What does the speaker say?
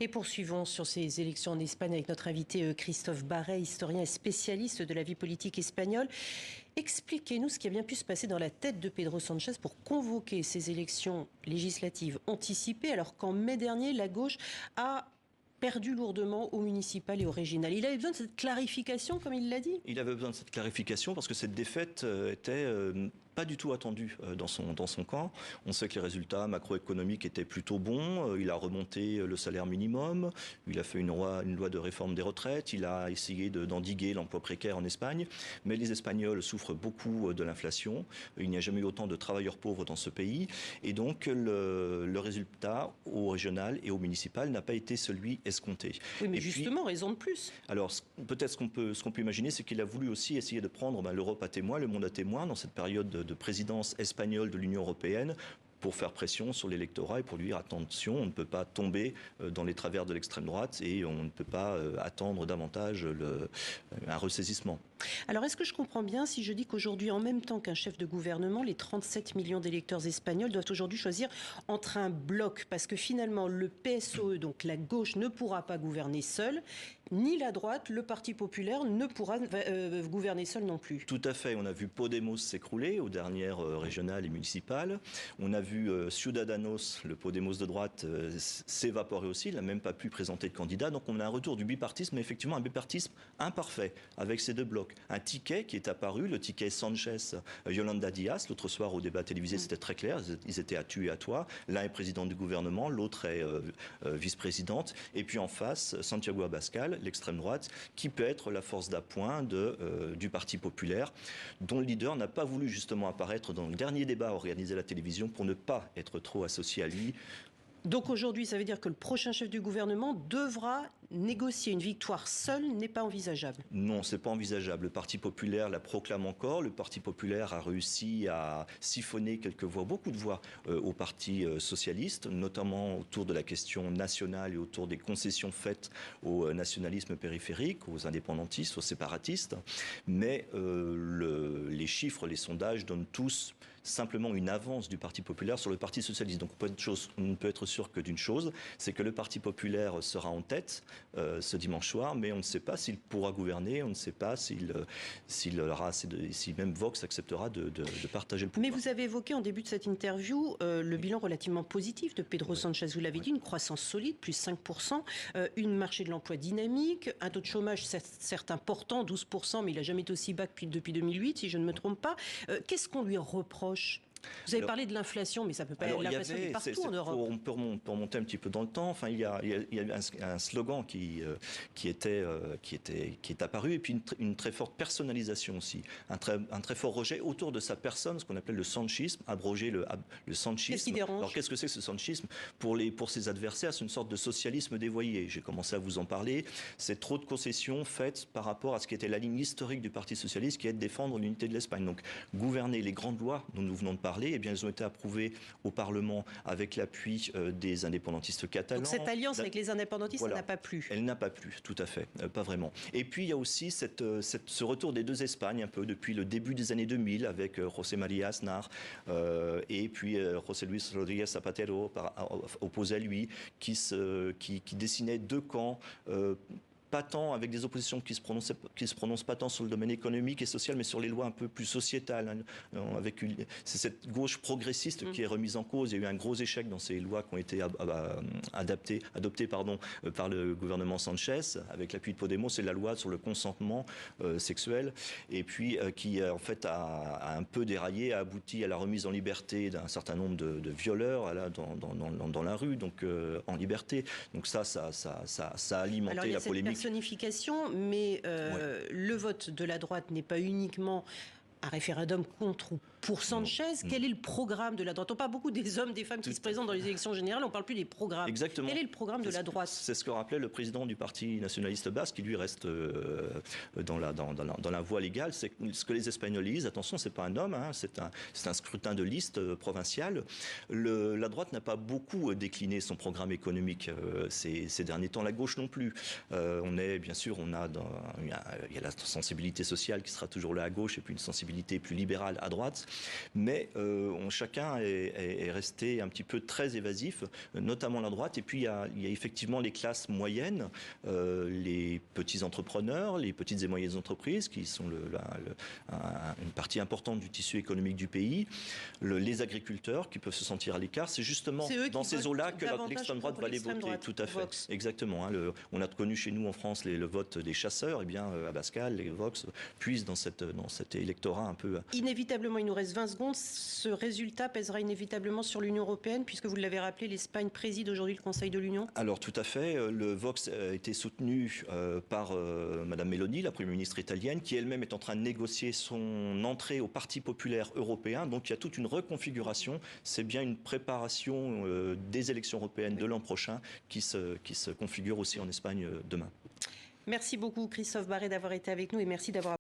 Et poursuivons sur ces élections en Espagne avec notre invité Christophe Barret, historien et spécialiste de la vie politique espagnole. Expliquez-nous ce qui a bien pu se passer dans la tête de Pedro Sánchez pour convoquer ces élections législatives anticipées, alors qu'en mai dernier, la gauche a perdu lourdement au municipal et au régional. Il avait besoin de cette clarification, comme il l'a dit. Il avait besoin de cette clarification parce que cette défaite était pas du tout attendue dans son camp. On sait que les résultats macroéconomiques étaient plutôt bons. Il a remonté le salaire minimum. Il a fait une loi de réforme des retraites. Il a essayé d'endiguer l'emploi précaire en Espagne. Mais les Espagnols souffrent beaucoup de l'inflation. Il n'y a jamais eu autant de travailleurs pauvres dans ce pays. Et donc, le résultat au régional et au municipal n'a pas été celui escompté. Oui, mais justement, raison de plus. Alors, peut-être ce qu'on peut imaginer, c'est qu'il a voulu aussi essayer de prendre l'Europe à témoin, le monde à témoin, dans cette période de présidence espagnole de l'Union européenne, pour faire pression sur l'électorat et pour lui dire attention, on ne peut pas tomber dans les travers de l'extrême droite et on ne peut pas attendre davantage un ressaisissement. Alors, est-ce que je comprends bien si je dis qu'aujourd'hui, en même temps qu'un chef de gouvernement, les 37 millions d'électeurs espagnols doivent aujourd'hui choisir entre un bloc, parce que finalement, le PSOE, donc la gauche, ne pourra pas gouverner seul, ni la droite, le Parti populaire, ne pourra gouverner seul non plus. Tout à fait. On a vu Podemos s'écrouler aux dernières régionales et municipales. On a vu Ciudadanos, le Podemos de droite, s'évaporer aussi. Il n'a même pas pu présenter de candidat. Donc on a un retour du bipartisme, mais effectivement un bipartisme imparfait, avec ces deux blocs. Un ticket qui est apparu, le ticket Sanchez-Yolanda Díaz. L'autre soir, au débat télévisé, c'était très clair. Ils étaient à tu et à toi. L'un est président du gouvernement, l'autre est vice-présidente. Et puis en face, Santiago Abascal, l'extrême droite, qui peut être la force d'appoint du Parti populaire, dont le leader n'a pas voulu justement apparaître dans le dernier débat organisé à la télévision pour ne pas être trop associé à lui. Donc aujourd'hui, ça veut dire que le prochain chef du gouvernement devra négocier une victoire seule, n'est pas envisageable. Non, c'est pas envisageable. Le Parti populaire la proclame encore. Le Parti populaire a réussi à siphonner quelques voix, beaucoup de voix au Parti socialiste, notamment autour de la question nationale et autour des concessions faites au nationalisme périphérique, aux indépendantistes, aux séparatistes. Mais les chiffres, les sondages donnent tous simplement une avance du Parti populaire sur le Parti socialiste. Donc on ne peut être sûr que d'une chose, c'est que le Parti populaire sera en tête ce dimanche soir, mais on ne sait pas s'il pourra gouverner, on ne sait pas si même Vox acceptera de partager le pouvoir. Mais vous avez évoqué en début de cette interview le bilan relativement positif de Pedro Sánchez. Vous l'avez dit, une croissance solide, plus 5%, une marché de l'emploi dynamique, un taux de chômage certes important, 12%, mais il n'a jamais été aussi bas depuis 2008, si je ne me trompe pas. Qu'est-ce qu'on lui reproche ? Vous avez parlé de l'inflation, mais ça peut pas être l'inflation qui est partout en Europe. On peut remonter un petit peu dans le temps. Enfin, il y a un slogan qui est apparu, et puis une très forte personnalisation aussi, un très fort rejet autour de sa personne, ce qu'on appelle le sanchisme, abroger le sanchisme. Qu'est-ce qui dérange ? Alors qu'est-ce que c'est ce sanchisme ? Pour ses adversaires, c'est une sorte de socialisme dévoyé. J'ai commencé à vous en parler. C'est trop de concessions faites par rapport à ce qui était la ligne historique du Parti socialiste, qui est de défendre l'unité de l'Espagne. Donc gouverner les grandes lois dont nous venons de parler, eh bien, elles ont été approuvées au Parlement avec l'appui des indépendantistes catalans. Donc cette alliance avec les indépendantistes, voilà, ça n'a pas plu. Elle n'a pas plu, tout à fait, pas vraiment. Et puis il y a aussi ce retour des deux Espagnes, un peu depuis le début des années 2000, avec José María Aznar et puis José Luis Rodríguez Zapatero, opposé à lui, qui dessinait deux camps. Pas tant avec des oppositions qui se prononcent pas tant sur le domaine économique et social, mais sur les lois un peu plus sociétales. C'est cette gauche progressiste qui est remise en cause. Il y a eu un gros échec dans ces lois qui ont été adoptées par le gouvernement Sanchez, avec l'appui de Podemos. C'est la loi sur le consentement sexuel, et puis qui en fait a un peu déraillé, a abouti à la remise en liberté d'un certain nombre de violeurs dans la rue, donc en liberté. Donc ça a alimenté la polémique. Personnification, mais le vote de la droite n'est pas uniquement un référendum contre ou pour Sanchez. Quel est le programme de la droite ? On parle beaucoup des hommes, des femmes qui se présentent dans les élections générales, on ne parle plus des programmes. Exactement. Quel est le programme de la droite ? C'est ce que rappelait le président du Parti nationaliste basque, qui lui reste dans la voie légale. C'est ce que les Espagnols disent. Attention, c'est pas un homme, hein, c'est un scrutin de liste provincial. La droite n'a pas beaucoup décliné son programme économique ces derniers temps. La gauche non plus. Il y a la sensibilité sociale qui sera toujours là à gauche, et puis une sensibilité plus libérale à droite. Mais chacun est resté un petit peu très évasif, notamment la droite. Et puis il y a effectivement les classes moyennes, les petits entrepreneurs, les petites et moyennes entreprises qui sont une partie importante du tissu économique du pays, les agriculteurs qui peuvent se sentir à l'écart. C'est justement dans ces eaux-là que l'extrême droite va les voter. Tout à fait. Vox. Exactement. On a connu chez nous en France le vote des chasseurs. Eh bien, Abascal, les Vox puissent dans cet électorat un peu. Inévitablement, il nous reste 20 secondes. Ce résultat pèsera inévitablement sur l'Union européenne, puisque vous l'avez rappelé, l'Espagne préside aujourd'hui le Conseil de l'Union. Alors tout à fait. Le Vox a été soutenu par Madame Meloni, la Première ministre italienne, qui elle-même est en train de négocier son entrée au Parti populaire européen. Donc il y a toute une reconfiguration. C'est bien une préparation des élections européennes de l'an prochain qui se configure aussi en Espagne demain. Merci beaucoup Christophe Barré d'avoir été avec nous et merci d'avoir